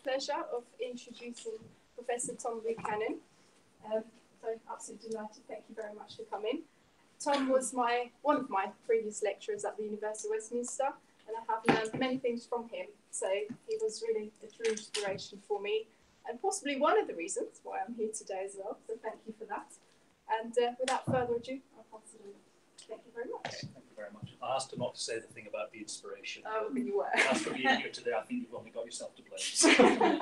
pleasure of introducing Professor Tom Buchanan. So absolutely delighted. Thank you very much for coming. Tom was one of my previous lecturers at the University of Westminster, and I have learned many things from him. So he was really a true inspiration for me, and possibly one of the reasons why I'm here today as well. So thank you for that. And without further ado, I'll pass it over. Thank you very much. Okay, thank you very much. I asked her not to say the thing about the inspiration. Oh, but you were. As for being here today, I think you've only got yourself to blame.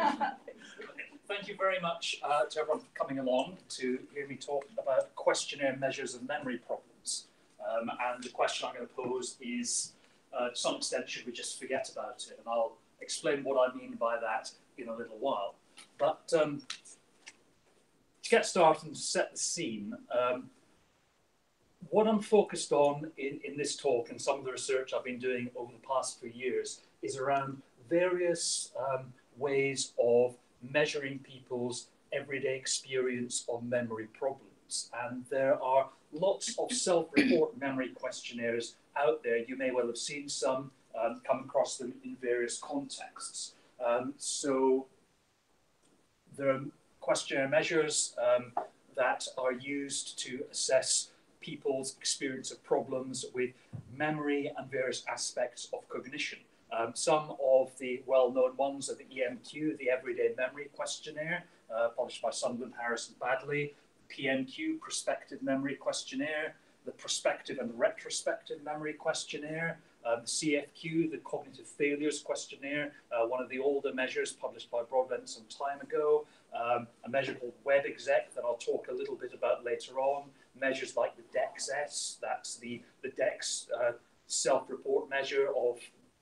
Okay, thank you very much to everyone for coming along to hear me talk about questionnaire measures of memory problems. And the question I'm going to pose is, to some extent, should we just forget about it? And I'll explain what I mean by that in a little while. But to get started and set the scene, what I'm focused on in this talk and some of the research I've been doing over the past few years is around various ways of measuring people's everyday experience of memory problems. And there are lots of self-report memory questionnaires out there. You may well have seen some, come across them in various contexts. So there are questionnaire measures that are used to assess people's experience of problems with memory and various aspects of cognition. Some of the well-known ones are the EMQ, the Everyday Memory Questionnaire, published by Sunderland, Harris and Baddeley, the PMQ, Prospective Memory Questionnaire, the Prospective and Retrospective Memory Questionnaire, the CFQ, the Cognitive Failures Questionnaire, one of the older measures published by Broadbent some time ago, a measure called WebExec that I'll talk a little bit about later on, measures like the DEX-S, that's the DEX self-report measure of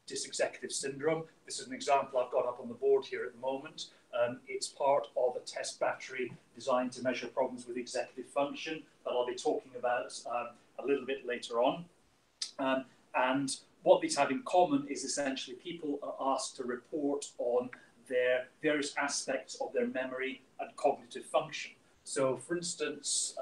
dysexecutive syndrome. This is an example I've got up on the board here at the moment. It's part of a test battery designed to measure problems with executive function that I'll be talking about a little bit later on. And what these have in common is essentially people are asked to report on their various aspects of their memory and cognitive function. So for instance,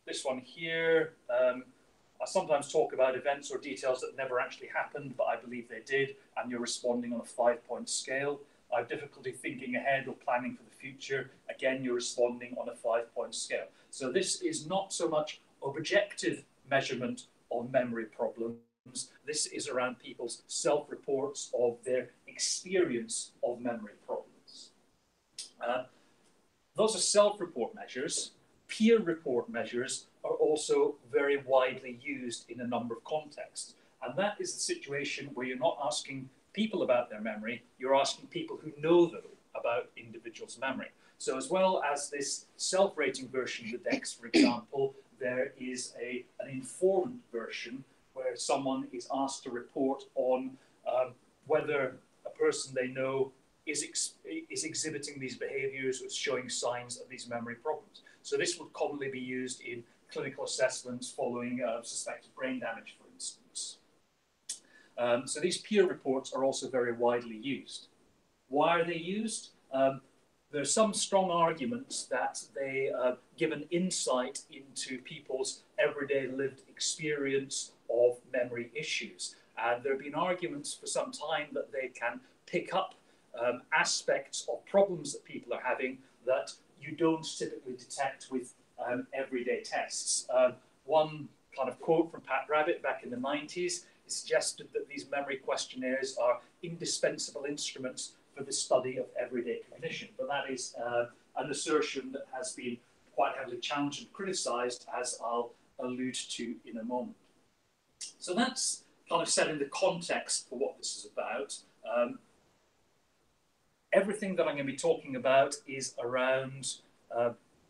this one here, I sometimes talk about events or details that never actually happened, but I believe they did, and you're responding on a 5-point scale. I have difficulty thinking ahead or planning for the future. Again, you're responding on a 5-point scale. So this is not so much objective measurement of memory problems. This is around people's self-reports of their experience of memory problems. Those are self-report measures. Peer report measures are also very widely used in a number of contexts. And that is the situation where you're not asking people about their memory, you're asking people who know them about individuals' memory. So as well as this self-rating version of the DEX, for example, there is an informant version where someone is asked to report on whether a person they know is exhibiting these behaviors or showing signs of these memory problems. So this would commonly be used in clinical assessments following suspected brain damage, for instance. So these peer reports are also very widely used. Why are they used? There are some strong arguments that they give an insight into people's everyday lived experience of memory issues. And there have been arguments for some time that they can pick up aspects of problems that people are having that you don't typically detect with everyday tests. One kind of quote from Pat Rabbit back in the 90s suggested that these memory questionnaires are indispensable instruments for the study of everyday cognition. But that is an assertion that has been quite heavily challenged and criticised, as I'll allude to in a moment. So that's kind of setting the context for what this is about. Everything that I'm going to be talking about is around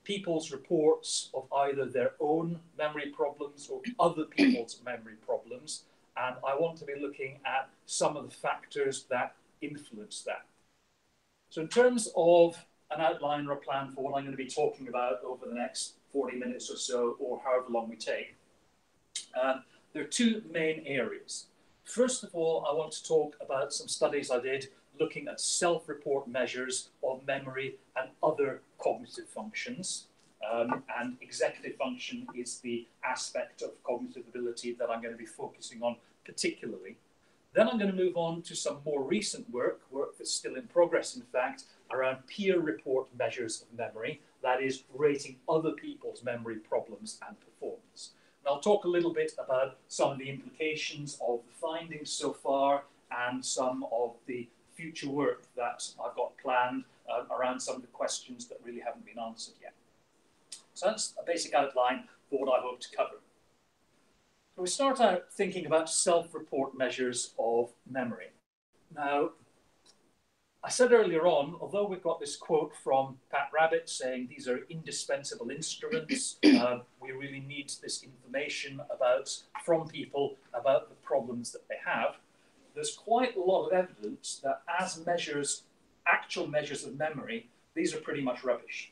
people's reports of either their own memory problems or other people's memory problems. And I want to be looking at some of the factors that influence that. So in terms of an outline or a plan for what I'm going to be talking about over the next 40 minutes or so, or however long we take, there are two main areas. First of all, I want to talk about some studies I did looking at self-report measures of memory and other cognitive functions. And executive function is the aspect of cognitive ability that I'm going to be focusing on particularly. Then I'm going to move on to some more recent work that's still in progress, in fact, around peer report measures of memory, that is, rating other people's memory problems and performance. And I'll talk a little bit about some of the implications of the findings so far and some of the future work that I've got planned around some of the questions that really haven't been answered yet. So that's a basic outline for what I hope to cover. So we start out thinking about self-report measures of memory. Now, I said earlier on, although we've got this quote from Pat Rabbit saying these are indispensable instruments, we really need this information from people about the problems that they have, there's quite a lot of evidence that as actual measures of memory, these are pretty much rubbish.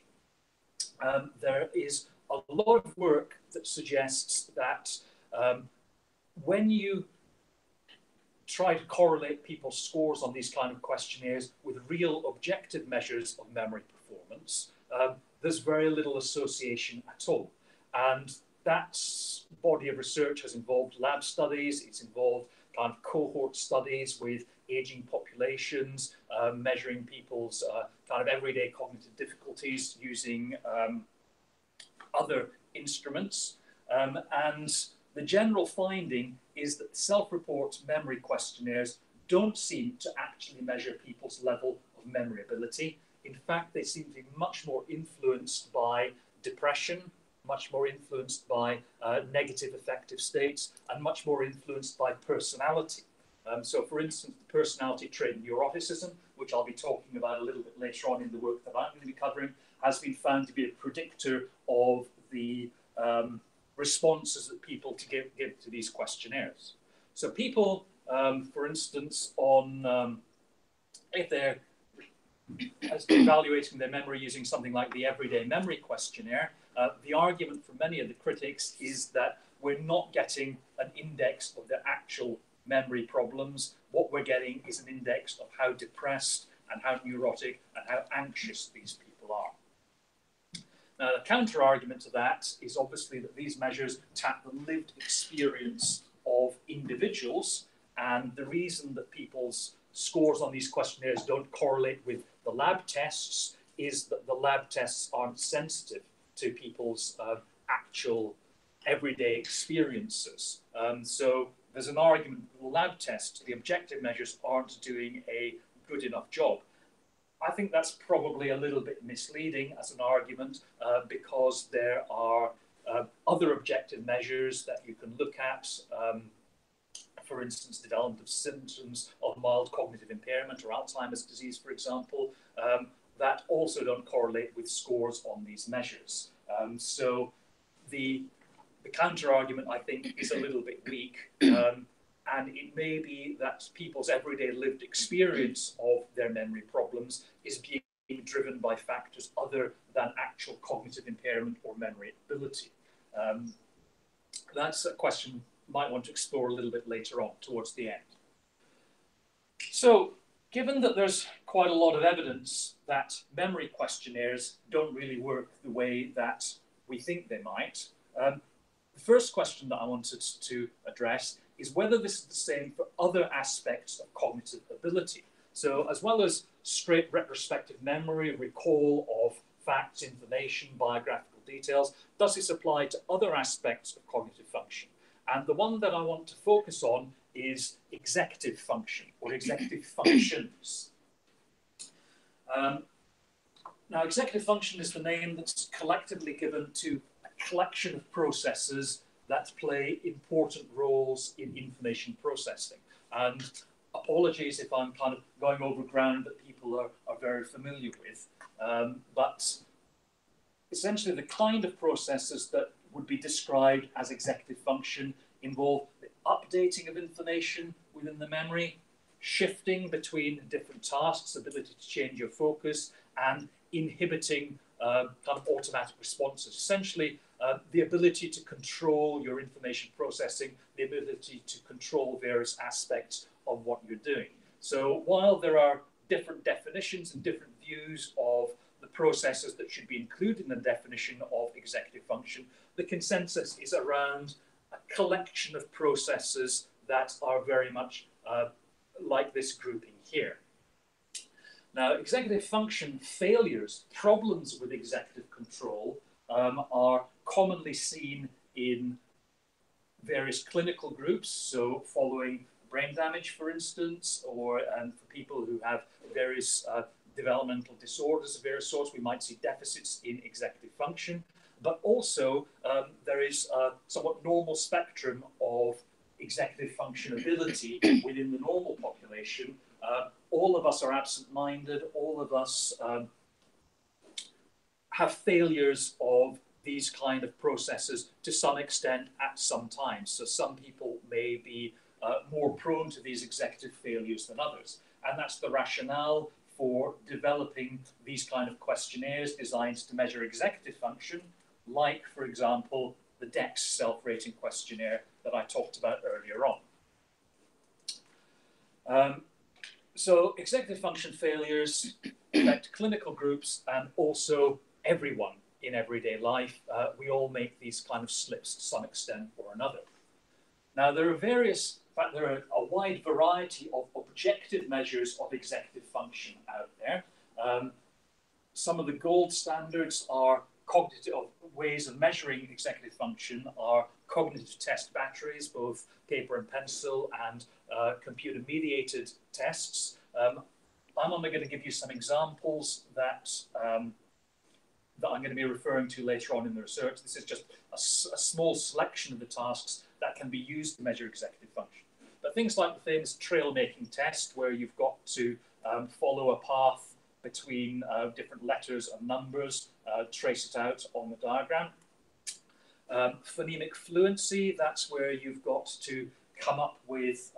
There is a lot of work that suggests that when you try to correlate people's scores on these kind of questionnaires with real objective measures of memory performance, there's very little association at all. And that body of research has involved lab studies, it's involved kind of cohort studies with aging populations, measuring people's kind of everyday cognitive difficulties using other instruments. And the general finding is that self-report memory questionnaires don't seem to actually measure people's level of memory ability. In fact, they seem to be much more influenced by depression, much more influenced by negative affective states, and much more influenced by personality. So for instance, the personality trait neuroticism, which I'll be talking about a little bit later on in the work that I'm going to be covering, has been found to be a predictor of the responses that people give to these questionnaires. So people, for instance, if they're evaluating their memory using something like the Everyday Memory Questionnaire, the argument for many of the critics is that we're not getting an index of their actual memory problems. What we're getting is an index of how depressed and how neurotic and how anxious these people are. Now, the counter-argument to that is obviously that these measures tap the lived experience of individuals, and the reason that people's scores on these questionnaires don't correlate with the lab tests is that the lab tests aren't sensitive to people's actual everyday experiences. So there's an argument that the lab tests, the objective measures, aren't doing a good enough job. I think that's probably a little bit misleading as an argument because there are other objective measures that you can look at. For instance, development of symptoms of mild cognitive impairment or Alzheimer's disease, for example, that also don't correlate with scores on these measures. So the counter-argument, I think, is a little bit weak. And it may be that people's everyday lived experience of their memory problems is being driven by factors other than actual cognitive impairment or memory ability. That's a question you might want to explore a little bit later on, towards the end. So, given that there's quite a lot of evidence that memory questionnaires don't really work the way that we think they might, the first question that I wanted to address is whether this is the same for other aspects of cognitive ability. So as well as straight retrospective memory, recall of facts, information, biographical details, does this apply to other aspects of cognitive function? And the one that I want to focus on is executive function or executive functions. Now, executive function is the name that's collectively given to a collection of processes that play important roles in information processing. And apologies if I'm kind of going over ground that people are very familiar with, but essentially the kind of processes that would be described as executive function involve the updating of information within the memory, shifting between different tasks, ability to change your focus, and inhibiting kind of automatic responses. Essentially, the ability to control your information processing, the ability to control various aspects of what you're doing. So while there are different definitions and different views of the processes that should be included in the definition of executive function, the consensus is around a collection of processes that are very much like this grouping here. Now, executive function failures, problems with executive control, are commonly seen in various clinical groups, so following brain damage, for instance, and for people who have various developmental disorders of various sorts, we might see deficits in executive function. But also, there is a somewhat normal spectrum of executive function ability within the normal population. All of us are absent-minded, all of us have failures of these kind of processes to some extent at some time. So some people may be more prone to these executive failures than others. And that's the rationale for developing these kind of questionnaires designed to measure executive function, like, for example, the DEX self-rating questionnaire that I talked about earlier on. So executive function failures affect clinical groups and also everyone in everyday life. We all make these kind of slips to some extent or another. Now, there are a wide variety of objective measures of executive function out there. Some of the gold standards are cognitive ways of measuring executive function are cognitive test batteries, both paper and pencil, and computer-mediated tests. I'm only going to give you some examples that I'm going to be referring to later on in the research. This is just a small selection of the tasks that can be used to measure executive function. But things like the famous trail-making test, where you've got to follow a path between different letters and numbers, trace it out on the diagram. Phonemic fluency, that's where you've got to come up with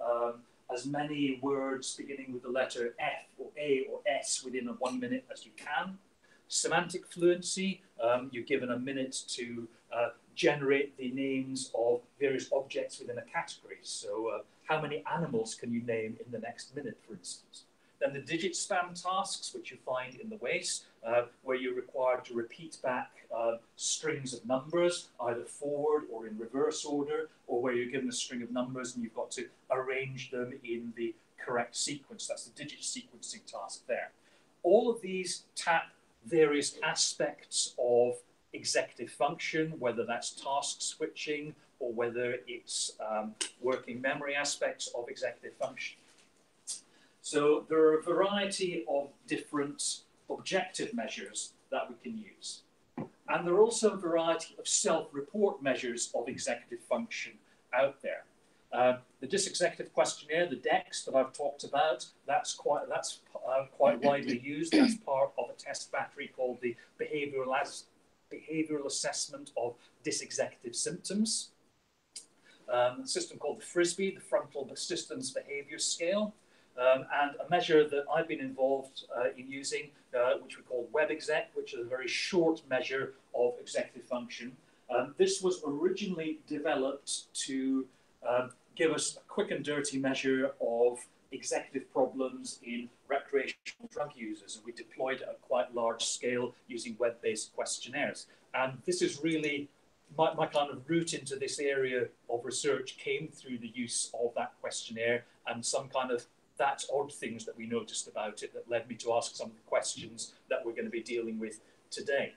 as many words beginning with the letter F or A or S within 1 minute as you can. Semantic fluency, you're given a minute to generate the names of various objects within a category. So how many animals can you name in the next minute, for instance? Then the digit span tasks, which you find in the WACE, where you're required to repeat back strings of numbers, either forward or in reverse order, or where you're given a string of numbers and you've got to arrange them in the correct sequence. That's the digit sequencing task there. All of these tap various aspects of executive function, whether that's task switching or whether it's working memory aspects of executive function. So there are a variety of different objective measures that we can use. And there are also a variety of self-report measures of executive function out there. The dysexecutive questionnaire, the DEX that I've talked about, that's quite widely used. That's part of a test battery called the behavioral assessment of dysexecutive symptoms. A system called the Frisbee, the Frontal Assistance Behavior Scale. And a measure that I've been involved in using, which we call WebExec, which is a very short measure of executive function. This was originally developed to give us a quick and dirty measure of executive problems in recreational drug users. And we deployed it at quite large scale using web-based questionnaires. And this is really my kind of route into this area of research came through the use of that questionnaire and some kind of odd things that we noticed about it that led me to ask some of the questions that we're going to be dealing with today.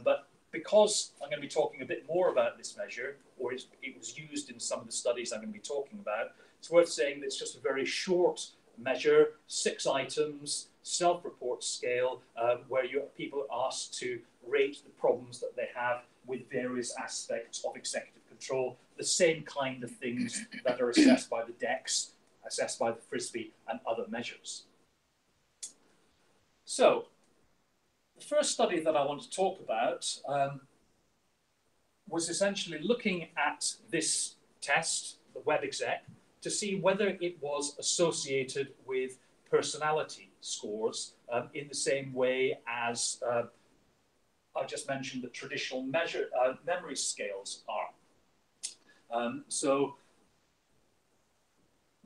But because I'm going to be talking a bit more about this measure, or it was used in some of the studies I'm going to be talking about, it's worth saying that it's just a very short measure, 6 items, self-report scale, where people are asked to rate the problems that they have with various aspects of executive control, the same kind of things that are assessed by the DEX, assessed by the Frisbee and other measures. So, the first study that I want to talk about was essentially looking at this test, the WebExec, to see whether it was associated with personality scores in the same way as I just mentioned the traditional memory scales are. So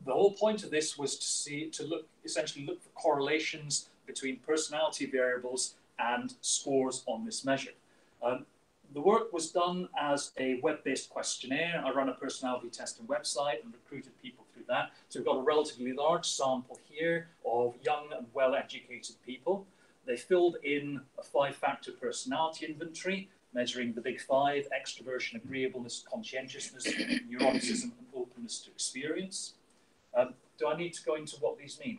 the whole point of this was to essentially look for correlations between personality variables and scores on this measure. The work was done as a web-based questionnaire. I run a personality testing website and recruited people through that. So we've got a relatively large sample here of young and well-educated people. They filled in a 5-factor personality inventory, measuring the big 5: extroversion, agreeableness, conscientiousness, neuroticism, and openness to experience. Do I need to go into what these mean?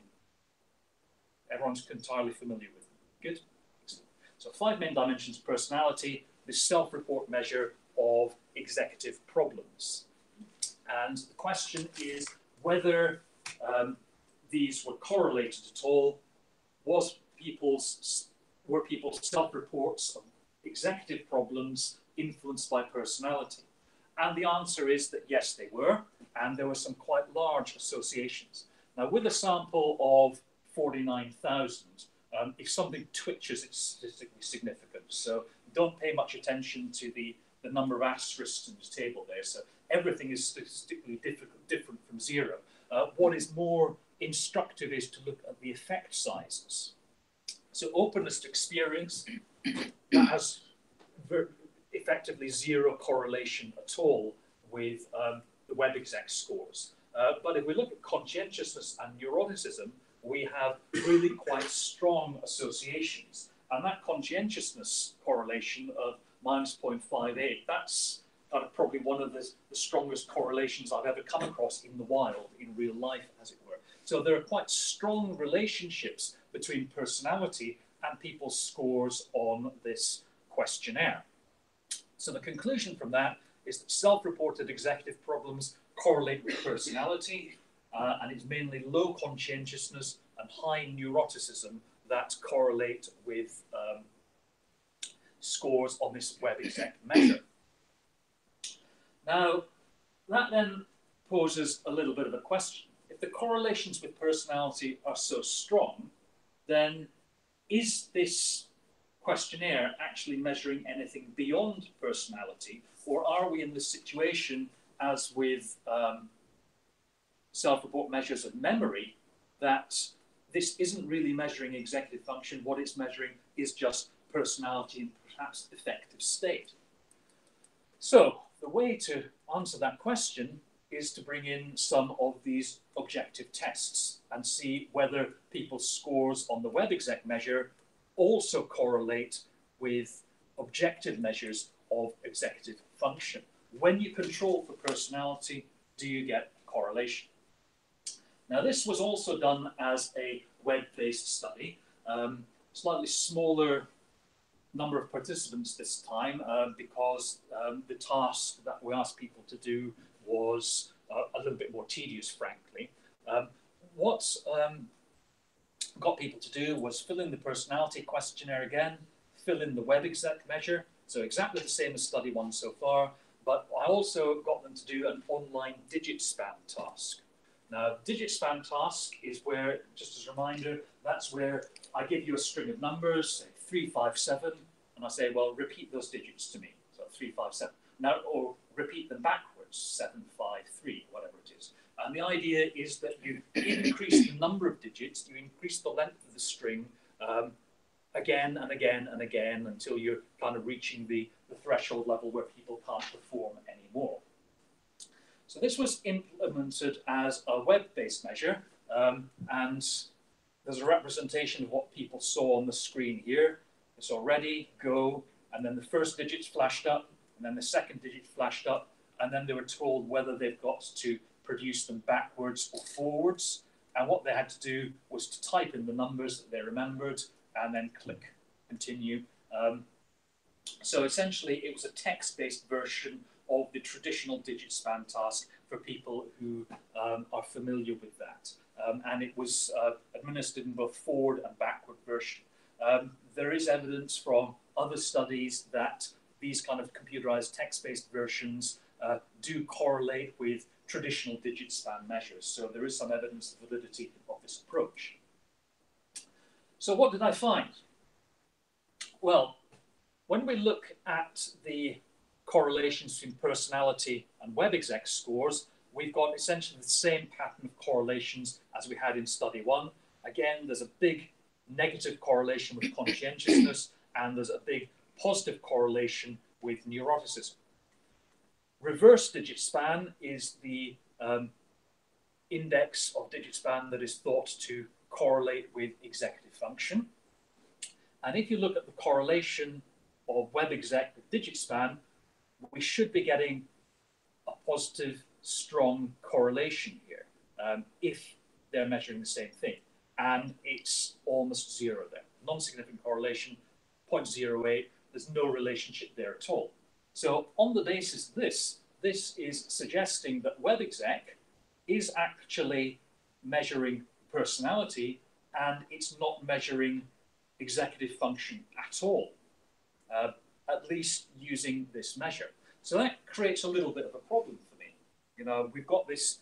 Everyone's entirely familiar with them. Good. So 5 main dimensions of personality, this self-report measure of executive problems. And the question is whether these were correlated at all. Were people's self-reports of executive problems influenced by personality? And the answer is that yes, they were, and there were some quite large associations. Now, with a sample of 49,000, if something twitches, it's statistically significant. So don't pay much attention to the number of asterisks in the table there. So everything is statistically different from 0. What is more instructive is to look at the effect sizes. So openness to experience, that has effectively 0 correlation at all with the web exec scores. But if we look at conscientiousness and neuroticism, we have really quite strong associations. And that conscientiousness correlation of -0.58, that's probably one of the strongest correlations I've ever come across in the wild, in real life, as it were. So there are quite strong relationships between personality and people's scores on this questionnaire. So the conclusion from that is that self-reported executive problems correlate with personality, and it's mainly low conscientiousness and high neuroticism that correlate with scores on this web exec measure. Now, that then poses a little bit of a question. If the correlations with personality are so strong, then is this questionnaire actually measuring anything beyond personality, or are we in the situation, as with self-report measures of memory, that this isn't really measuring executive function? What it's measuring is just personality and perhaps affective state. So the way to answer that question is to bring in some of these objective tests and see whether people's scores on the web exec measure also correlate with objective measures of executive function. When you control for personality, do you get correlation? Now, this was also done as a web-based study, slightly smaller number of participants this time because the task that we asked people to do was a little bit more tedious, frankly. What got people to do was fill in the personality questionnaire again, fill in the web exec measure, so exactly the same as study 1 so far, but I also got them to do an online digit span task. Now, digit span task is where, just as a reminder, that's where I give you a string of numbers, say 357, and I say, well, repeat those digits to me. So 357. Now, or repeat them backwards, 753, whatever it is. And the idea is that you increase the number of digits, you increase the length of the string again and again and again until you're kind of reaching the threshold level where people can't perform anymore. So this was implemented as a web-based measure, and there's a representation of what people saw on the screen here. They saw ready, go, and then the first digits flashed up, and then the second digit flashed up, and then they were told whether they've got to produce them backwards or forwards. And what they had to do was to type in the numbers that they remembered and then click continue. So essentially, it was a text-based version of the traditional digit span task for people who are familiar with that. And it was administered in both forward and backward version. There is evidence from other studies that these kind of computerized text-based versions do correlate with traditional digit span measures. So there is some evidence of validity of this approach. So what did I find? Well, when we look at the correlations between personality and web exec scores, we've got essentially the same pattern of correlations as we had in study 1. Again, there's a big negative correlation with conscientiousness, and there's a big positive correlation with neuroticism. Reverse digit span is the index of digit span that is thought to correlate with executive function. And if you look at the correlation of WebExec with digit span, we should be getting a positive, strong correlation here if they're measuring the same thing. And it's almost zero there. Non-significant correlation, 0.08. There's no relationship there at all. So on the basis of this is suggesting that WebExec is actually measuring personality and it's not measuring executive function at all, at least using this measure. So that creates a little bit of a problem for me. You know, we've got this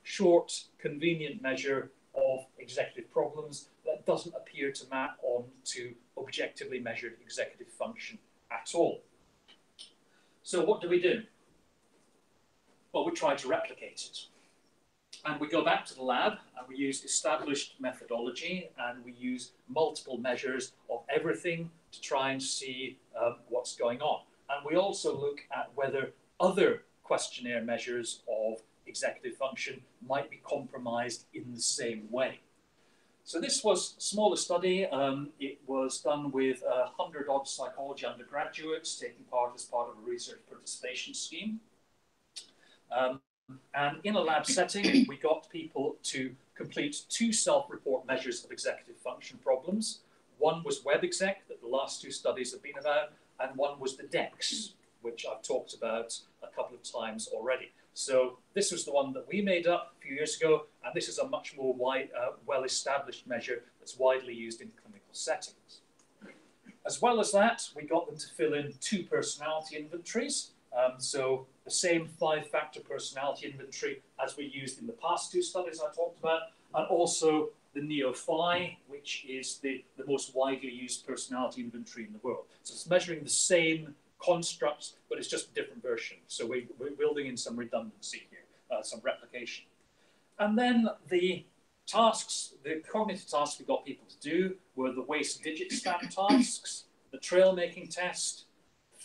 short, convenient measure of executive problems that doesn't appear to map on to objectively measured executive function at all. So what do? Well, we try to replicate it. And we go back to the lab and we use established methodology and we use multiple measures of everything to try and see what's going on. And we also look at whether other questionnaire measures of executive function might be compromised in the same way. So this was a smaller study. It was done with 100-odd psychology undergraduates taking part as part of a research participation scheme. And in a lab setting, we got people to complete 2 self-report measures of executive function problems. One was WebExec, that the last 2 studies have been about, and one was the DEX, which I've talked about a couple of times already. So this was the one that we made up a few years ago, and this is a much more well-established measure that's widely used in clinical settings. As well as that, we got them to fill in 2 personality inventories. So the same 5-factor personality inventory as we used in the past 2 studies I talked about, and also the Neo-Phi, which is the most widely used personality inventory in the world. So it's measuring the same constructs, but it's just a different version. So we're building in some redundancy here, some replication. And then the tasks, the cognitive tasks we got people to do were the waist digit span tasks, the trail making test,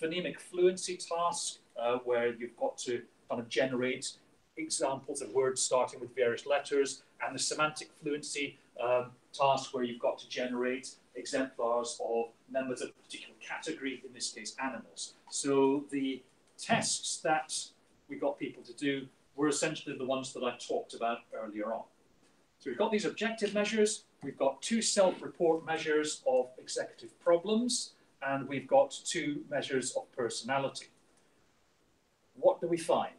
phonemic fluency task, where you've got to kind of generate examples of words starting with various letters, and the semantic fluency task where you've got to generate exemplars of members of a particular category, in this case animals. So the tests that we got people to do were essentially the ones that I talked about earlier on. So we've got these objective measures, we've got 2 self-report measures of executive problems, and we've got 2 measures of personality. What do we find?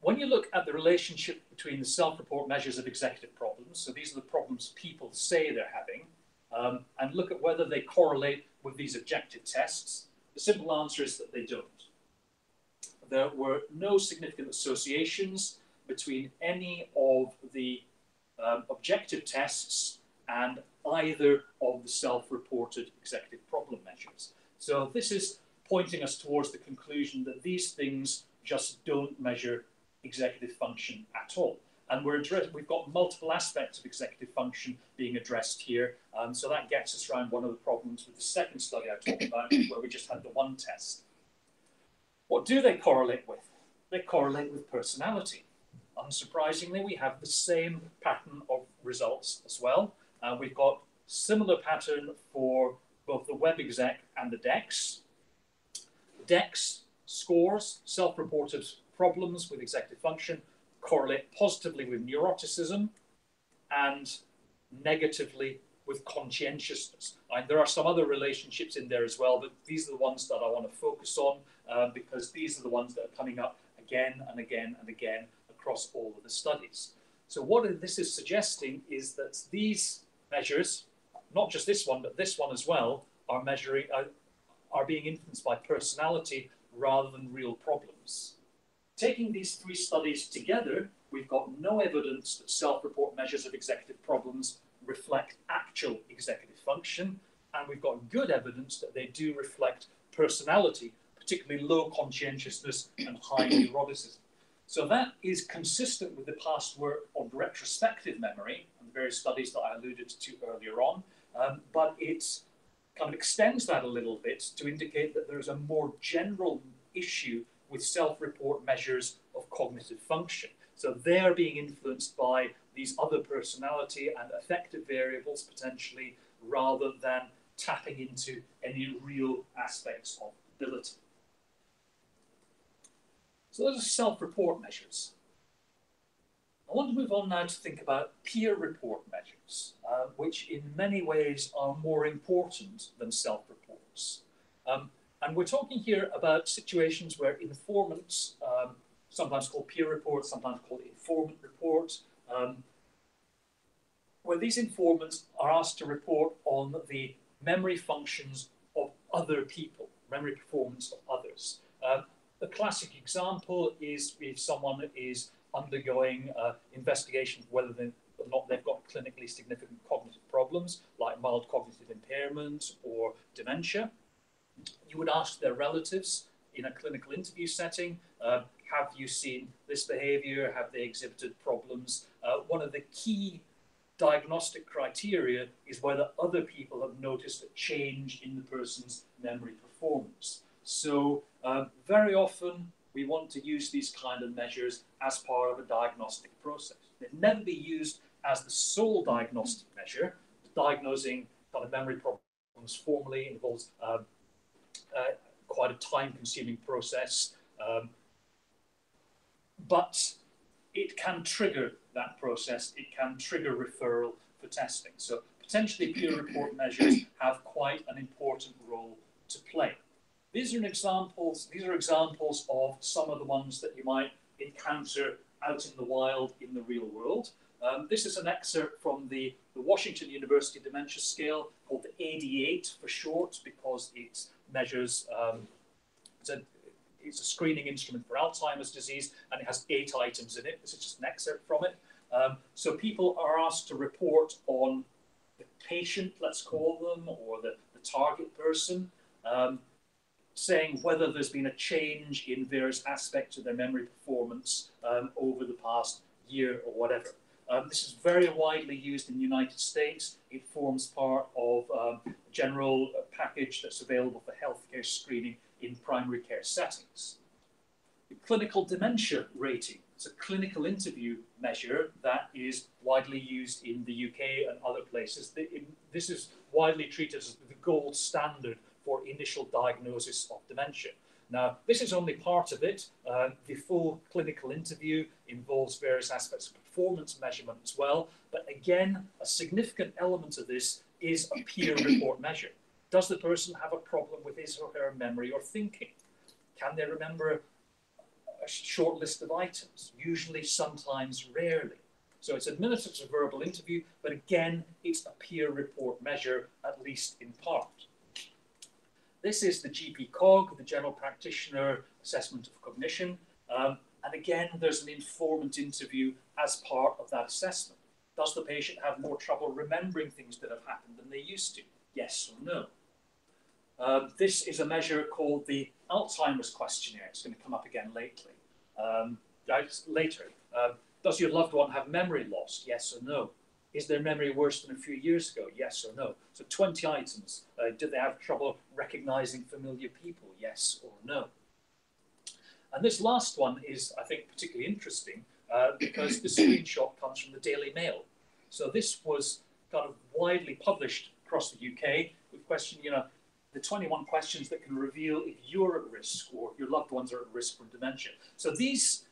When you look at the relationship between the self-report measures of executive problems, so these are the problems people say they're having, and look at whether they correlate with these objective tests, the simple answer is that they don't. There were no significant associations between any of the objective tests and either of the self-reported executive problem measures. So this is pointing us towards the conclusion that these things just don't measure executive function at all. And we've got multiple aspects of executive function being addressed here. So that gets us around one of the problems with the second study I talked about, where we just had the 1 test. What do they correlate with? They correlate with personality. Unsurprisingly, we have the same pattern of results as well. We've got similar pattern for both the WebExec and the DEX. DEX scores, self-reported problems with executive function, correlate positively with neuroticism and negatively with conscientiousness. There are some other relationships in there as well, but these are the ones that I want to focus on because these are the ones that are coming up again and again and again across all of the studies. So what this is suggesting is that these measures, not just this one, but this one as well, are being influenced by personality rather than real problems. Taking these 3 studies together, we've got no evidence that self-report measures of executive problems reflect actual executive function, and we've got good evidence that they do reflect personality, particularly low conscientiousness and high neuroticism. So that is consistent with the past work on retrospective memory and the various studies that I alluded to earlier on, but it kind of extends that a little bit to indicate that there's a more general issue with self-report measures of cognitive function. So they're being influenced by these other personality and affective variables potentially, rather than tapping into any real aspects of ability. So those are self-report measures. I want to move on now to think about peer report measures, which in many ways are more important than self-reports. And we're talking here about situations where informants, sometimes called peer reports, sometimes called informant reports, where these informants are asked to report on the memory functions of other people, memory performance of others. A classic example is if someone is undergoing investigation of whether or not they've got clinically significant cognitive problems, like mild cognitive impairment or dementia. You would ask their relatives in a clinical interview setting, have you seen this behavior? Have they exhibited problems? One of the key diagnostic criteria is whether other people have noticed a change in the person's memory performance. So very often we want to use these kind of measures as part of a diagnostic process. They'd never be used as the sole diagnostic measure. Diagnosing kind of memory problems formally involves quite a time-consuming process, but it can trigger that process. It can trigger referral for testing. So potentially peer report measures have quite an important role to play. These are examples of some of the ones that you might encounter out in the wild in the real world. This is an excerpt from the Washington University Dementia Scale, called the AD8 for short, because it measures, it's a screening instrument for Alzheimer's disease, and it has 8 items in it. This is just an excerpt from it. So people are asked to report on the patient, let's call them, or the target person, saying whether there's been a change in various aspects of their memory performance over the past year or whatever. This is very widely used in the United States. It forms part of a general package that's available for healthcare screening in primary care settings. The clinical dementia rating is a clinical interview measure that is widely used in the UK and other places. This is widely treated as the gold standard for initial diagnosis of dementia. Now, this is only part of it. The full clinical interview involves various aspects of performance measurement as well. But again, a significant element of this is a peer report measure. Does the person have a problem with his or her memory or thinking? Can they remember a short list of items? Usually, sometimes, rarely. So it's administered as a verbal interview, but again, it's a peer report measure, at least in part. This is the GP COG, the General Practitioner Assessment of Cognition. And again, there's an informant interview as part of that assessment. Does the patient have more trouble remembering things that have happened than they used to? Yes or no? This is a measure called the Alzheimer's questionnaire. It's going to come up again later. Does your loved one have memory loss? Yes or no? Is their memory worse than a few years ago? Yes or no? So 20 items. Do they have trouble recognizing familiar people? Yes or no? And this last one is, I think, particularly interesting because the screenshot comes from the Daily Mail. So this was kind of widely published across the UK with the 21 questions that can reveal if you're at risk or your loved ones are at risk from dementia. So these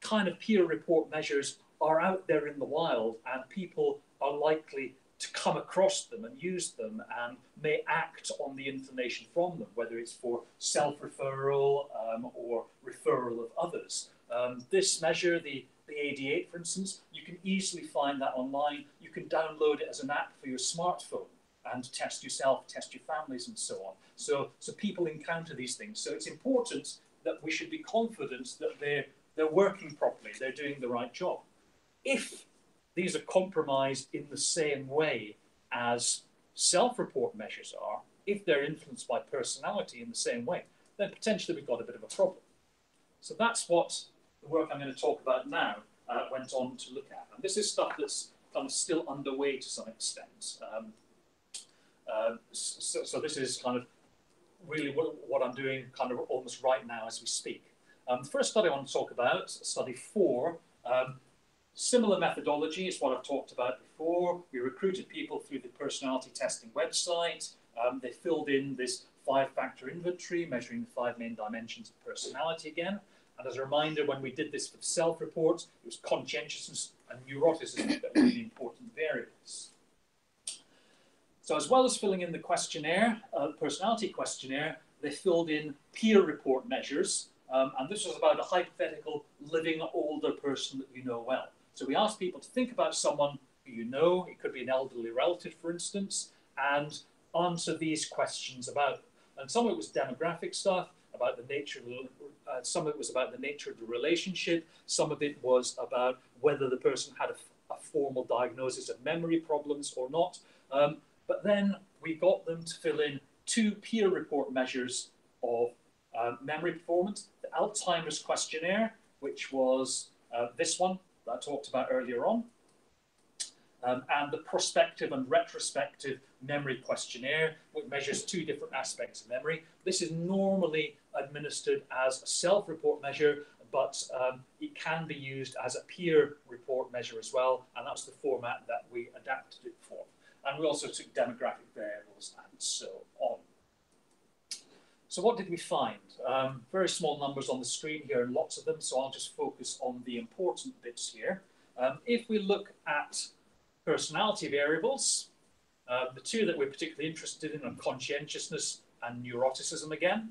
kind of peer report measures are out there in the wild, and people are likely to come across them and use them and may act on the information from them, whether it's for self-referral or referral of others. This measure, the AD8, for instance, you can easily find that online. You can download it as an app for your smartphone and test yourself, test your families, and so on. So people encounter these things. So it's important that we should be confident that they're working properly, they're doing the right job. If these are compromised in the same way as self-report measures are, if they're influenced by personality in the same way, then potentially we've got a bit of a problem. So that's what the work I'm going to talk about now went on to look at. And this is stuff that's kind of still underway to some extent. So this is kind of really what I'm doing kind of almost right now as we speak. The first study I want to talk about, study 4, Similar methodology is what I've talked about before. We recruited people through the personality testing website. They filled in this 5-factor inventory, measuring the 5 main dimensions of personality again. And as a reminder, when we did this for the self-reports, it was conscientiousness and neuroticism that were really important variables. So as well as filling in the questionnaire, personality questionnaire, they filled in peer report measures. And this was about a hypothetical living older person that you know well. So we asked people to think about someone who you know, it could be an elderly relative, for instance, and answer these questions about them. And some of it was demographic stuff, about the nature of the, some of it was about the nature of the relationship, some of it was about whether the person had a formal diagnosis of memory problems or not. But then we got them to fill in 2 peer report measures of memory performance, the Alzheimer's questionnaire, which was this one that I talked about earlier on, and the prospective and retrospective memory questionnaire, which measures 2 different aspects of memory. This is normally administered as a self-report measure, but it can be used as a peer report measure as well, and that's the format that we adapted it for. And we also took demographic variables and so on. So what did we find? Very small numbers on the screen here, and lots of them, so I'll just focus on the important bits here. If we look at personality variables, the 2 that we're particularly interested in are conscientiousness and neuroticism again.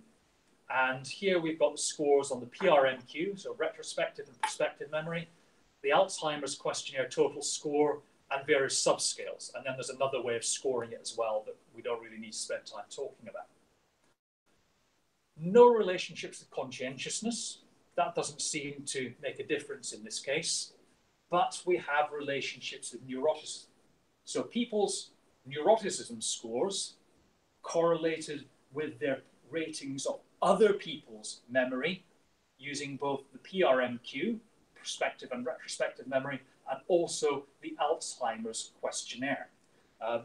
And here we've got the scores on the PRMQ, so retrospective and prospective memory, the Alzheimer's questionnaire total score, and various subscales. And then there's another way of scoring it as well that we don't really need to spend time talking about. No relationships with conscientiousness. That doesn't seem to make a difference in this case. But we have relationships with neuroticism. So people's neuroticism scores correlated with their ratings of other people's memory using both the PRMQ, prospective and retrospective memory, and also the Alzheimer's questionnaire.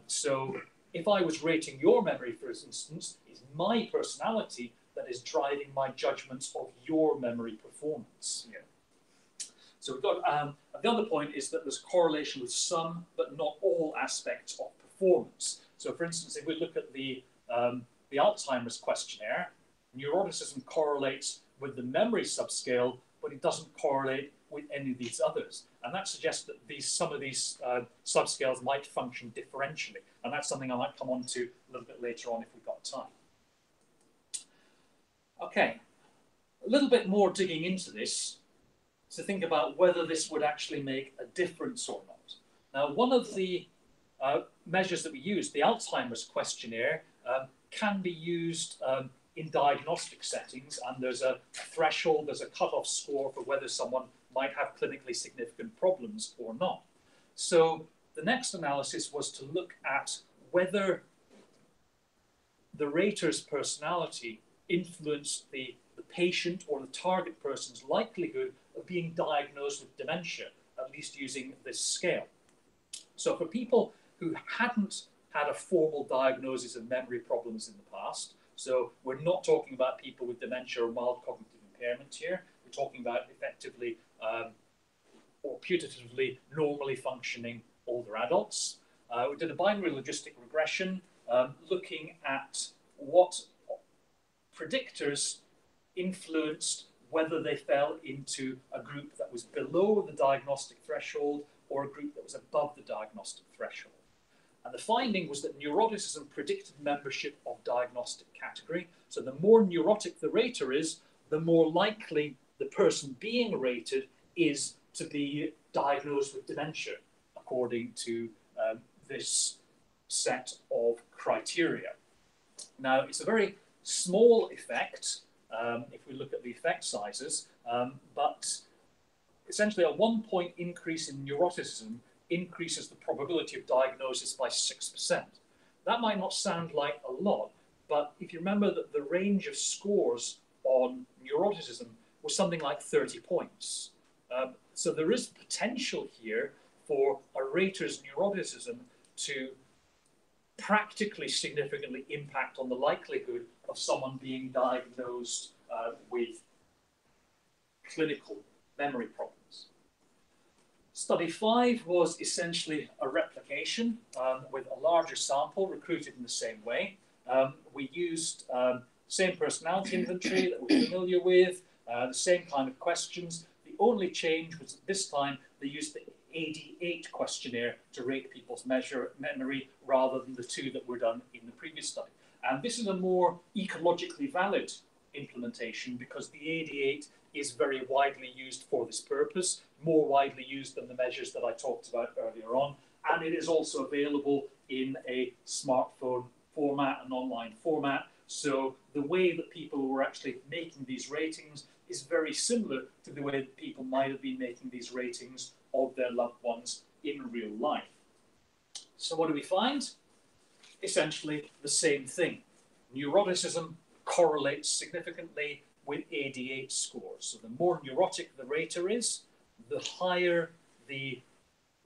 So if I was rating your memory, for instance, it's my personality that is driving my judgments of your memory performance. Yeah. So we've got, the other point is that there's correlation with some, but not all aspects of performance. So for instance, if we look at the Alzheimer's questionnaire, neuroticism correlates with the memory subscale, but it doesn't correlate with any of these others. And that suggests that some of these subscales might function differentially. And that's something I might come on to a little bit later on if we've got time. Okay, a little bit more digging into this to think about whether this would actually make a difference or not. Now, one of the measures that we use, the Alzheimer's questionnaire, can be used in diagnostic settings, and there's a threshold, there's a cutoff score for whether someone might have clinically significant problems or not. So the next analysis was to look at whether the rater's personality influenced the patient or the target person's likelihood of being diagnosed with dementia, at least using this scale. So for people who hadn't had a formal diagnosis of memory problems in the past, so we're not talking about people with dementia or mild cognitive impairment here, we're talking about effectively or putatively normally functioning older adults. We did a binary logistic regression looking at what predictors influenced whether they fell into a group that was below the diagnostic threshold or a group that was above the diagnostic threshold. And the finding was that neuroticism predicted membership of diagnostic category. So the more neurotic the rater is, the more likely the person being rated is to be diagnosed with dementia, according to this set of criteria. Now, it's a very small effect, if we look at the effect sizes, but essentially a 1-point increase in neuroticism increases the probability of diagnosis by 6%. That might not sound like a lot, but if you remember that the range of scores on neuroticism was something like 30 points. So there is potential here for a rater's neuroticism to practically significantly impact on the likelihood of someone being diagnosed with clinical memory problems. Study 5 was essentially a replication with a larger sample recruited in the same way. We used same personality inventory that we're familiar with, the same kind of questions. The only change was that this time they used the AD8 questionnaire to rate people's memory rather than the two that were done in the previous study. And this is a more ecologically valid implementation because the AD8 is very widely used for this purpose, more widely used than the measures that I talked about earlier on, and it is also available in a smartphone format, an online format. So the way that people were actually making these ratings is very similar to the way that people might have been making these ratings of their loved ones in real life. So what do we find? Essentially the same thing. Neuroticism correlates significantly with AD8 scores. So the more neurotic the rater is, the higher the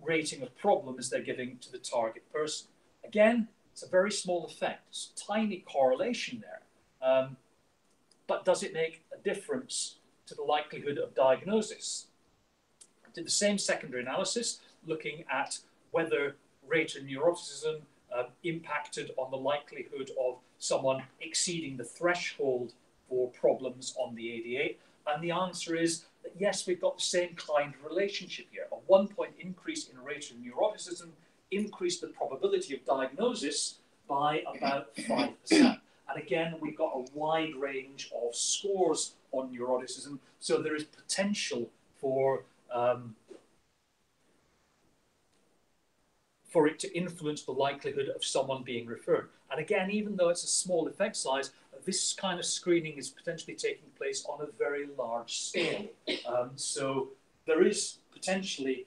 rating of problems they're giving to the target person. Again, it's a very small effect. It's a tiny correlation there. But does it make a difference to the likelihood of diagnosis? I did the same secondary analysis looking at whether rater neuroticism impacted on the likelihood of someone exceeding the threshold for problems on the AD8. And the answer is that yes, we've got the same kind of relationship here. A 1-point increase in rater neuroticism increased the probability of diagnosis by about 5%. And again, we've got a wide range of scores on neuroticism, so there is potential for it to influence the likelihood of someone being referred. And again, even though it's a small effect size, this kind of screening is potentially taking place on a very large scale. So there is potentially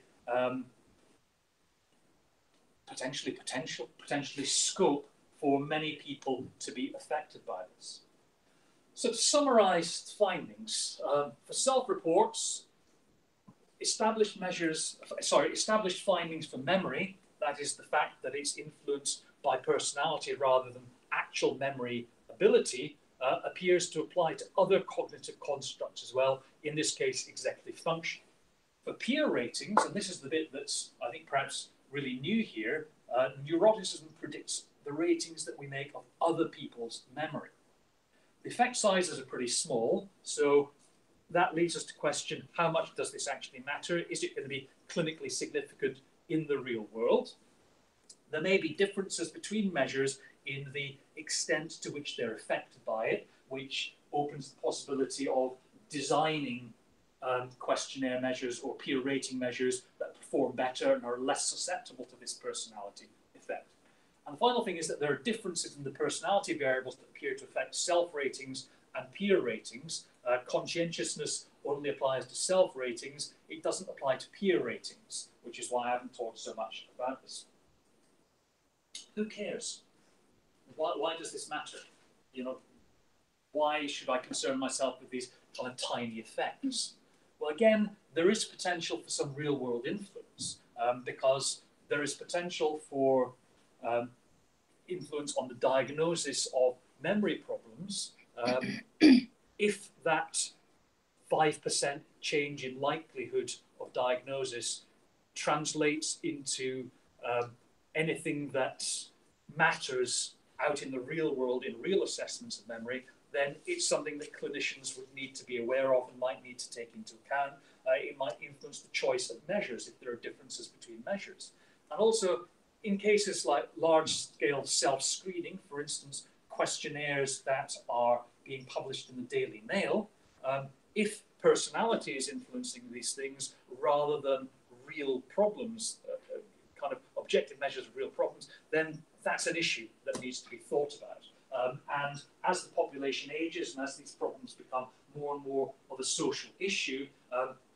scope for many people to be affected by this. So to summarize findings, for self-reports, established findings for memory, that is the fact that it's influenced by personality rather than actual memory ability, appears to apply to other cognitive constructs as well, in this case, executive function. For peer ratings, and this is the bit that's, I think, perhaps really new here, neuroticism predicts the ratings that we make of other people's memory. The effect sizes are pretty small, so that leads us to question, how much does this actually matter? Is it going to be clinically significant in the real world? There may be differences between measures in the extent to which they're affected by it, which opens the possibility of designing questionnaire measures or peer rating measures that perform better and are less susceptible to this personality effect. And the final thing is that there are differences in the personality variables that appear to affect self-ratings and peer ratings. Conscientiousness only applies to self-ratings. It doesn't apply to peer ratings, which is why I haven't talked so much about this. Who cares? Why does this matter? You know, why should I concern myself with these kind of tiny effects? Well, again, there is potential for some real-world influence because there is potential for influence on the diagnosis of memory problems if that 5% change in likelihood of diagnosis translates into anything that matters out in the real world in real assessments of memory, then it's something that clinicians would need to be aware of and might need to take into account. It might influence the choice of measures if there are differences between measures. And also, in cases like large-scale self-screening, for instance, questionnaires that are being published in the Daily Mail, if personality is influencing these things rather than real problems, kind of objective measures of real problems, then that's an issue that needs to be thought about. And as the population ages and as these problems become more and more of a social issue,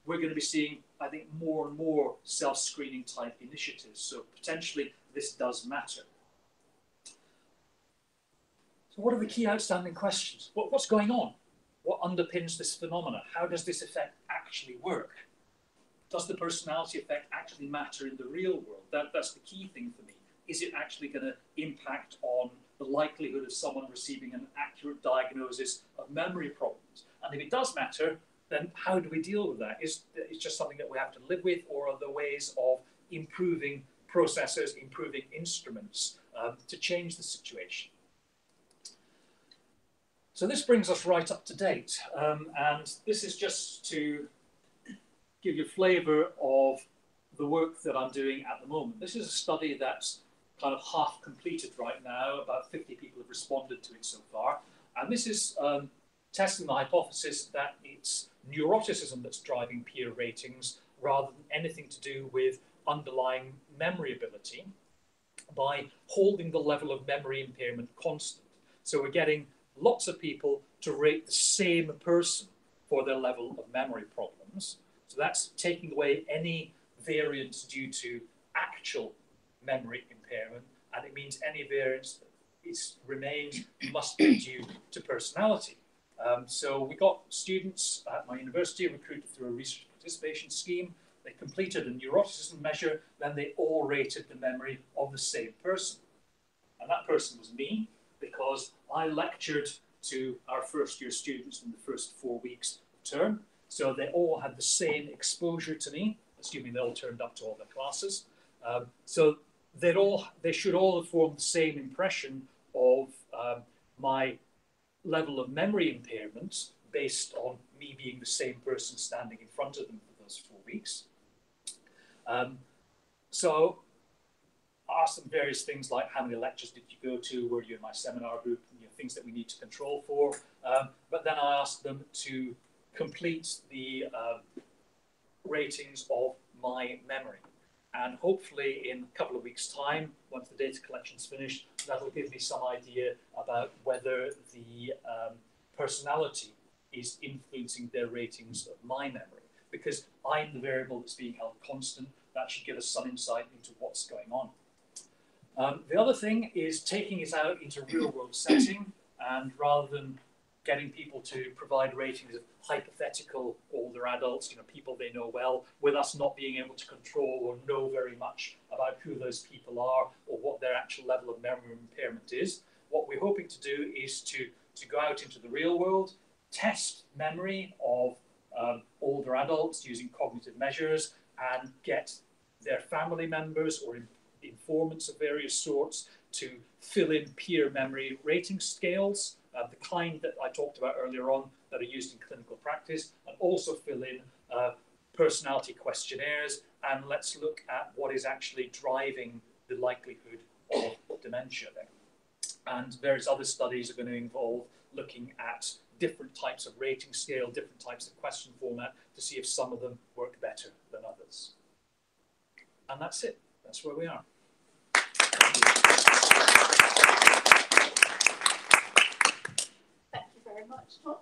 we're going to be seeing, I think, more and more self-screening type initiatives. So potentially this does matter. So what are the key outstanding questions? What's going on? What underpins this phenomena? How does this effect actually work? Does the personality effect actually matter in the real world? That's the key thing for me. Is it actually going to impact on the likelihood of someone receiving an accurate diagnosis of memory problems? And if it does matter, then how do we deal with that? Is it just something that we have to live with, or are there ways of improving processes, improving instruments to change the situation? So this brings us right up to date, and this is just to give you a flavour of the work that I'm doing at the moment. This is a study that's kind of half completed right now. About 50 people have responded to it so far, and this is testing the hypothesis that it's neuroticism that's driving peer ratings rather than anything to do with underlying memory ability by holding the level of memory impairment constant. So we're getting lots of people to rate the same person for their level of memory problems. So that's taking away any variance due to actual memory impairment, and it means any variance that remains must be due to personality. So we got students at my university recruited through a research participation scheme. They completed a neuroticism measure, then they all rated the memory of the same person. And that person was me, because I lectured to our first year students in the first 4 weeks of term. So they all had the same exposure to me, assuming they all turned up to all their classes. So they should all have formed the same impression of my level of memory impairment based on me being the same person standing in front of them for those 4 weeks. So I asked them various things like how many lectures did you go to, were you in my seminar group, things that we need to control for. But then I asked them to complete the ratings of my memory. And hopefully in a couple of weeks' time, once the data collection's finished, that'll give me some idea about whether the personality is influencing their ratings of my memory. Because I'm the variable that's being held constant, that should give us some insight into what's going on. The other thing is taking it out into a real-world setting, and rather than getting people to provide ratings of hypothetical older adults, people they know well, with us not being able to control or know very much about who those people are or what their actual level of memory impairment is. What we're hoping to do is to go out into the real world, test memory of older adults using cognitive measures, and get their family members or informants of various sorts to fill in peer memory rating scales, the kind that I talked about earlier on that are used in clinical practice, and also fill in personality questionnaires, and let's look at what is actually driving the likelihood of dementia then. And various other studies are going to involve looking at different types of rating scale, different types of question format, to see if some of them work better than others. And that's it. That's where we are. Thank you very much, Tom. Are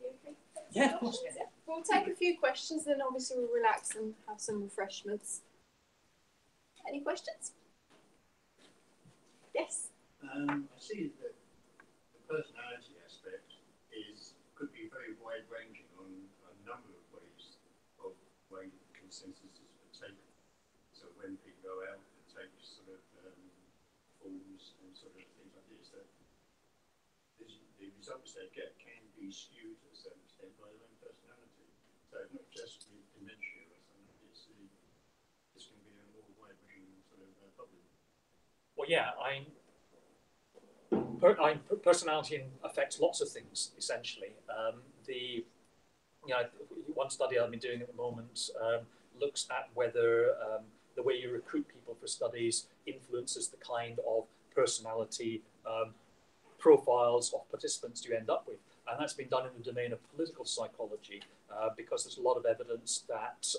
you okay? Yeah, of course. Yeah. We'll take a few questions, then obviously we'll relax and have some refreshments. Any questions? Yes. I see that the personality aspect could be very wide-ranging on a number of ways of way consensus is taken. So when people go out and take sort of forms and sort of things like this, that the results they get can be skewed to a certain extent by their own personality. So not just with dementia or something, this can be a more wide-ranging sort of problem. Well, yeah, personality affects lots of things, essentially. One study I've been doing at the moment looks at whether the way you recruit people for studies influences the kind of personality profiles of participants you end up with. And that's been done in the domain of political psychology, because there's a lot of evidence that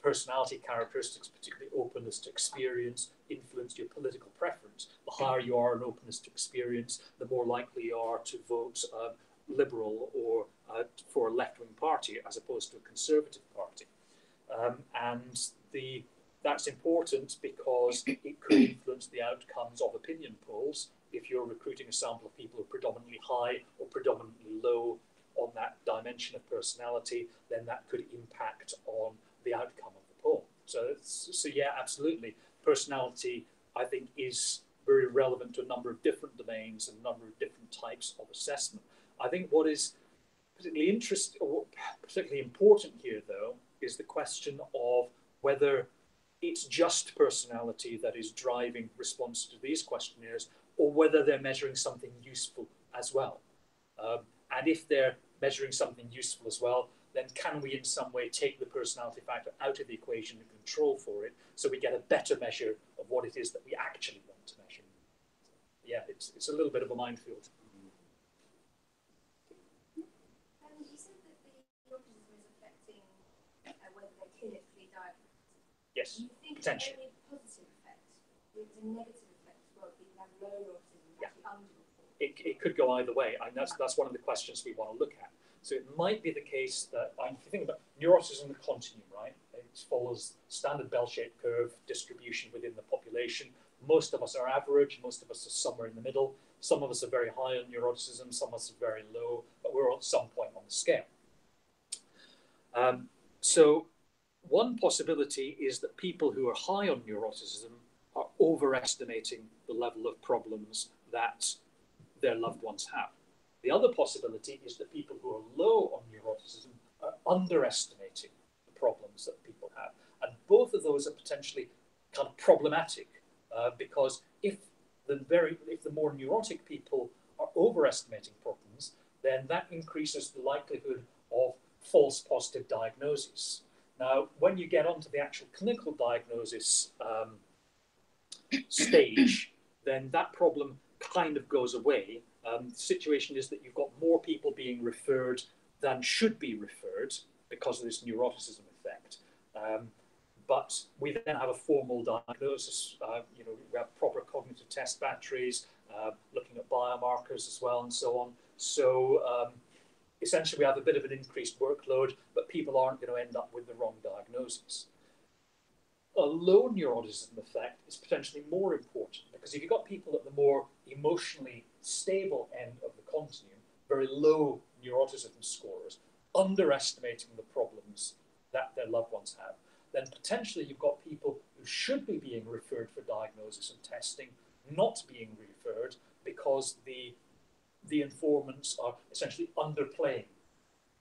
personality characteristics, particularly openness to experience, influence your political preference. The higher you are in openness to experience, the more likely you are to vote Liberal or for a left-wing party as opposed to a Conservative party. That's important because it could influence the outcomes of opinion polls. If you're recruiting a sample of people who are predominantly high or predominantly low on that dimension of personality, then that could impact on the outcome of the poll. So yeah, absolutely. Personality, I think, is very relevant to a number of different domains and a number of different types of assessment. I think what is particularly interesting or particularly important here, though, is the question of whether it's just personality that is driving response to these questionnaires, or whether they're measuring something useful as well. And if they're measuring something useful as well, then can we in some way take the personality factor out of the equation and control for it, so we get a better measure of what it is that we actually want to measure? Yeah, it's a little bit of a minefield. You said that the autism is affecting whether they're clinically diagnosed. Yes, Do you think potentially. only a positive effect, with a negative effect as well, people have low autism, Yeah. actually underreported? It could go either way, and that's one of the questions we want to look at. So it might be the case that, if you think about neuroticism, the continuum, right? It follows standard bell-shaped curve distribution within the population. Most of us are average, most of us are somewhere in the middle. Some of us are very high on neuroticism, some of us are very low, but we're at some point on the scale. So one possibility is that people who are high on neuroticism are overestimating the level of problems that their loved ones have. The other possibility is that people who are low on neuroticism are underestimating the problems that people have. And both of those are potentially kind of problematic, because if the more neurotic people are overestimating problems, then that increases the likelihood of false positive diagnoses. Now, when you get onto the actual clinical diagnosis stage, then that problem kind of goes away. The situation is that you've got more people being referred than should be referred because of this neuroticism effect. But we then have a formal diagnosis. We have proper cognitive test batteries, looking at biomarkers as well, and so on. So essentially, we have a bit of an increased workload, but people aren't going to end up with the wrong diagnosis. A low neuroticism effect is potentially more important, because if you've got people at the more emotionally stable end of the continuum, very low neuroticism scores, underestimating the problems that their loved ones have, then potentially you've got people who should be being referred for diagnosis and testing not being referred because the informants are essentially underplaying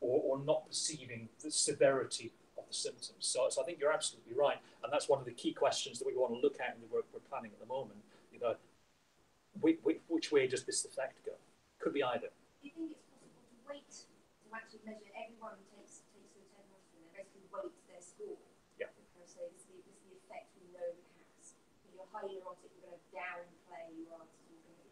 or not perceiving the severity of the symptoms. So I think you're absolutely right, and that's one of the key questions that we want to look at in the work we're planning at the moment. Which way does this effect go? Could be either. Do you think it's possible to wait to actually measure everyone who takes the 10 months and they basically weight their score? Yeah. Because so this is the effect we know it has. If you're highly neurotic, we're going to downplay your autism, we're going to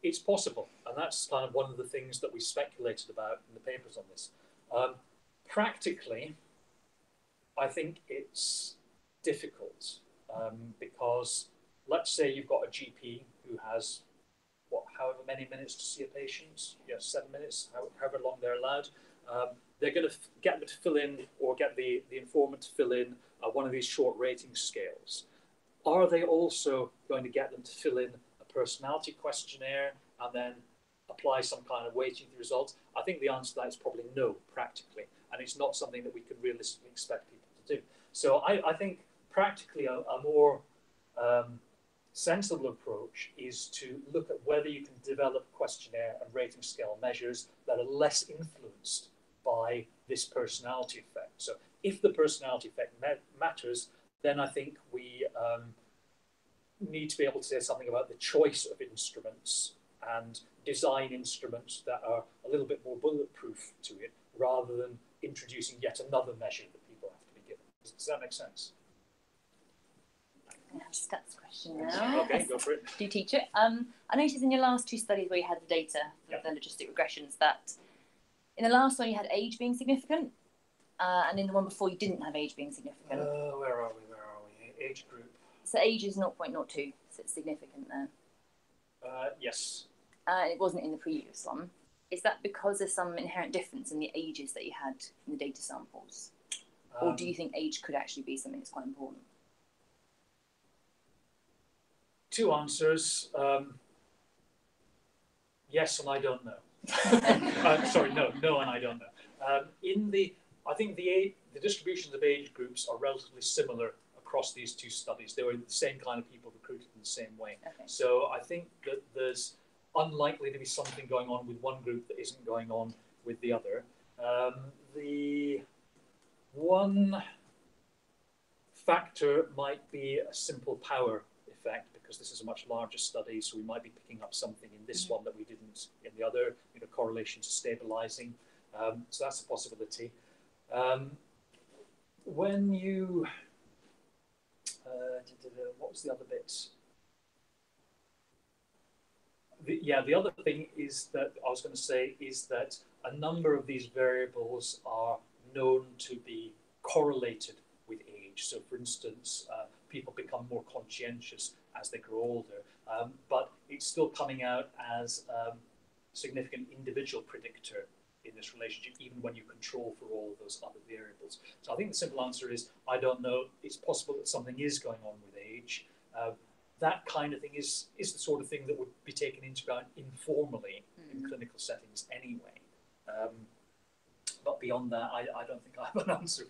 It's possible, and that's kind of one of the things that we speculated about in the papers on this. Practically, I think it's difficult, because let's say you've got a GP who has, however many minutes to see a patient, 7 minutes, however long they're allowed. They're going to get them to fill in, or get the informant to fill in one of these short rating scales. Are they also going to get them to fill in a personality questionnaire and then apply some kind of weighting to the results? I think the answer to that is probably no, practically, and it's not something that we can realistically expect people to do. So I think practically a more sensible approach is to look at whether you can develop questionnaire and rating scale measures that are less influenced by this personality effect. So if the personality effect matters, then I think we need to be able to say something about the choice of instruments and design instruments that are a little bit more bulletproof to it, rather than introducing yet another measure that people have to be given. Does that make sense? Stats question now. Okay, go for it. Do you teach it? I noticed in your last two studies where you had the data for the logistic regressions that in the last one you had age being significant, and in the one before you didn't have age being significant. Where are we? Age group. So age is 0.02, so it's significant there. Yes. It wasn't in the previous one. Is that because there's some inherent difference in the ages that you had in the data samples? Or do you think age could actually be something that's quite important? Two answers. Yes, and I don't know. Sorry, no, and I don't know. I think the distributions of age groups are relatively similar across these two studies. They were the same kind of people recruited in the same way. Okay. So I think that there's unlikely to be something going on with one group that isn't going on with the other. The one factor might be a simple power effect, because this is a much larger study, so we might be picking up something in this one that we didn't in the other, correlations stabilizing. So that's a possibility. When you, what was the other bit? The other thing is that I was going to say is that a number of these variables are known to be correlated with age. So, for instance, people become more conscientious as they grow older, but it's still coming out as a significant individual predictor in this relationship, even when you control for all of those other variables. So I think the simple answer is, I don't know. It's possible that something is going on with age. That kind of thing is the sort of thing that would be taken into account informally in clinical settings anyway. But beyond that, I don't think I have an answer.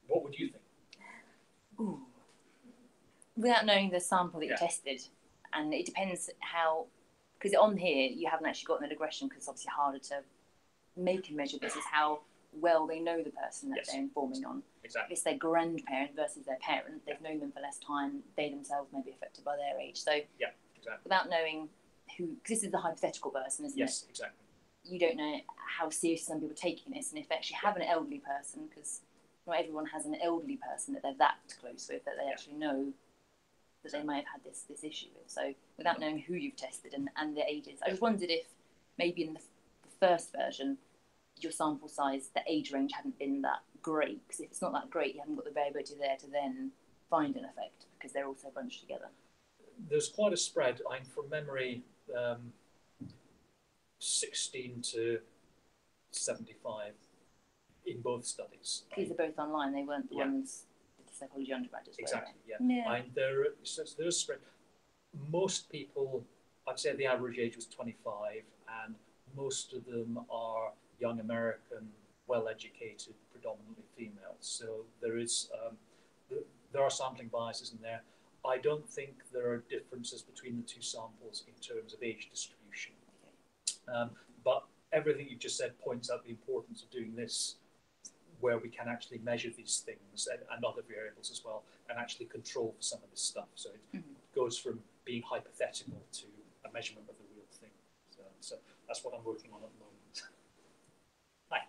What would you think? Ooh. Without knowing the sample that you Yeah. tested, and it depends how, because on here you haven't actually got an regression, because it's obviously harder to make and measure this, is how well they know the person that Yes. they're informing on. Exactly. If it's their grandparent versus their parent, they've known them for less time, they themselves may be affected by their age. So Yeah, exactly. without knowing who, because this is the hypothetical person, isn't it? Yes, exactly. You don't know how seriously some people are taking this, and if they actually have an elderly person, because not everyone has an elderly person that they're that close with, that they actually know that they may have had this issue with. So without knowing who you've tested and the ages, I just wondered if maybe in the first version, your sample size, the age range hadn't been that great, because if it's not that great, you haven't got the variability there to then find an effect, because they're all so bunched together. There's quite a spread. From memory, 16 to 75 in both studies. These are both online, they weren't the ones with the psychology undergraduates. Exactly, yeah. Yeah. There's spread. Most people, I'd say the average age was 25, and most of them are young American, well-educated, predominantly females. So there are sampling biases in there. I don't think there are differences between the two samples in terms of age distribution. But everything you've just said points out the importance of doing this, where we can actually measure these things and other variables as well, and actually control for some of this stuff. So it goes from being hypothetical to a measurement of the real thing. So that's what I'm working on at the moment. Hi.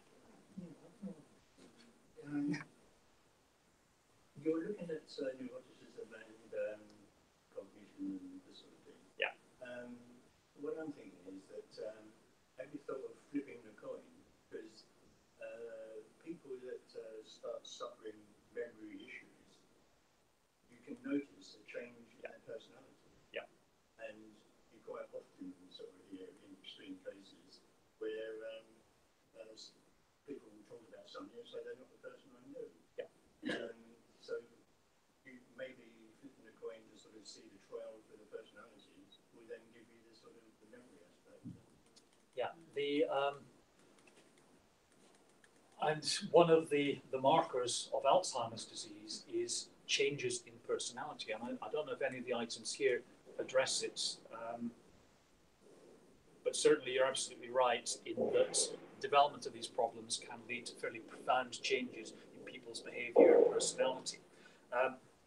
You're looking at neuroticism and cognition and this sort of thing. Yeah. What I'm thinking is that have you thought of flipping the coin? Because people that start suffering memory issues, you can notice a change in their personality. Yeah. And you quite often sort of hear in extreme cases where people will talk about something and say they're not the person I knew. Yeah. So you maybe flipping the coin to sort of see the trail for the personalities will then give you the sort of the memory aspect. Yeah. And one of the markers of Alzheimer's disease is changes in personality. And I don't know if any of the items here address it, but certainly you're absolutely right in that development of these problems can lead to fairly profound changes in people's behaviour and personality.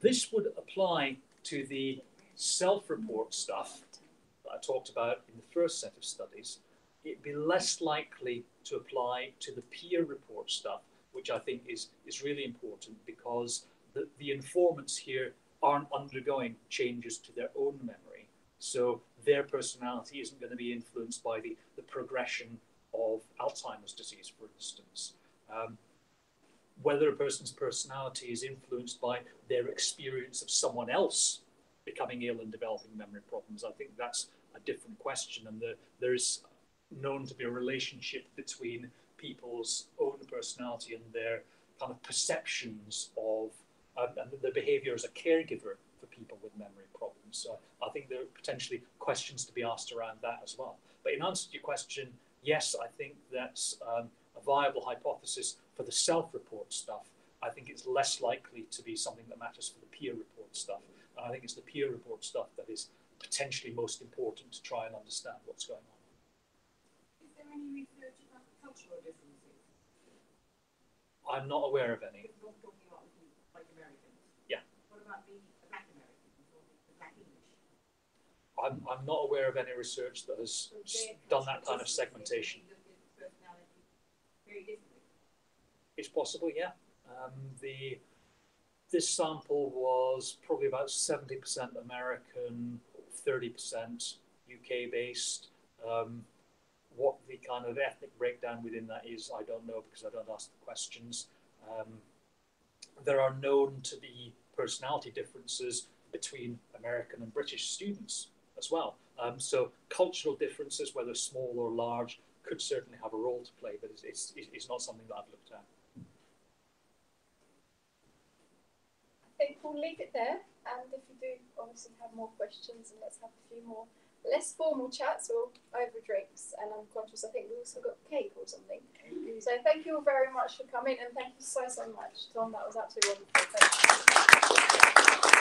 This would apply to the self-report stuff that I talked about in the first set of studies. It'd be less likely to apply to the peer report stuff, which I think is really important, because the informants here aren't undergoing changes to their own memory. So their personality isn't going to be influenced by the progression of Alzheimer's disease, for instance. Whether a person's personality is influenced by their experience of someone else becoming ill and developing memory problems, I think that's a different question. And there's known to be a relationship between people's own personality and their kind of perceptions of and their behaviour as a caregiver for people with memory problems. So I think there are potentially questions to be asked around that as well. But in answer to your question, yes, I think that's a viable hypothesis for the self-report stuff. I think it's less likely to be something that matters for the peer report stuff. And I think it's the peer report stuff that is potentially most important to try and understand what's going on. Is there any research about cultural differences? I'm not aware of any. If we're talking about like Americans. Yeah. What about the Black Americans or the Black English? I'm not aware of any research that has done that kind of segmentation. Personality very differently. It's possible, yeah. This sample was probably about 70% American, 30% UK based. What the kind of ethnic breakdown within that is, I don't know because I don't ask the questions. There are known to be personality differences between American and British students as well. So cultural differences, whether small or large, could certainly have a role to play, but it's not something that I've looked at. I think we'll leave it there, and if you do obviously have more questions, and let's have a few more less formal chats or over drinks. And I'm conscious, I think we also got cake or something. So thank you all very much for coming, and thank you so much, Tom. That was absolutely wonderful. Thank you.